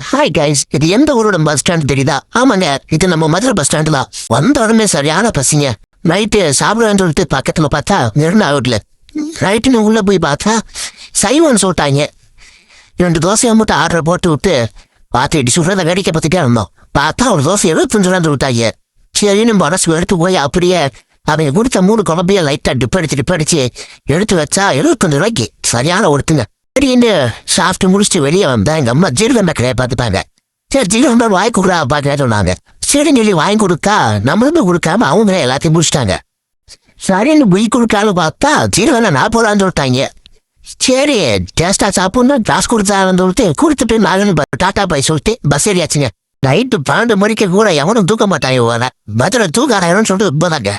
Hi guys, இது எந்த ஊரோட பஸ் ஸ்டாண்ட் தெரியுதா? ஆமாங்க, இது நம்ம மதுரை பஸ் ஸ்டாண்டு தான். வந்த உடனே சரியான பசிங்க. நைட்டு சாப்பிடுவேன்னு சொல்லிட்டு பக்கத்துல பார்த்தா நிர்ணய அவுட்ல நைட்டுன்னு உள்ள போய் பார்த்தா சைவன் சொல்லிட்டாங்க. 2 தோசையை மட்டும் ஆர்டர் போட்டு விட்டு பார்த்து இடி சுடுறத வேடிக்கை பார்த்துட்டே இருந்தோம். பார்த்தா ஒரு தோசை 75 ரூபா விட்டாங்க. சரின்னு மனசு எடுத்து போய் அப்படியே அவங்க கொடுத்த 3 குழம்பைய லைட்டா டிப்படிச்சு எடுத்து வச்சா 75 ரூபாய்க்கு சரியான ஒருத்துங்க. சரின்னு சாப்பிட்டு முடிச்சுட்டு வெளியே வந்தா எங்க அம்மா ஜீரகம் கடையை பார்த்துப்பாங்க. சரி ஜீரகம் வாங்கி கொடுக்குறா பாக்க சொன்னாங்க. சரி சொல்லி வாங்கி கொடுத்தா நம்மளுமே கொடுக்காம அவங்களே எல்லாத்தையும் முடிச்சிட்டாங்க. சரின்னு குய் கொடுக்கான்னு பார்த்தா ஜீரகம் 40 ரூபான்னு சொல்லிட்டாங்க. சரி டேஸ்டா சாப்பிடணும் காசு கொடுத்தாங்கன்னு சொல்லிட்டு கொடுத்துட்டு நானும் டாட்டா பாய் சொல்லிட்டு பஸ் ஏறியாச்சுங்க. நைட்டு 12 மணிக்கு கூட எவனும் தூக்க மாட்டாங்க. மதுரை தூக்க ஆராயணும்னு சொல்லிட்டு போதாங்க.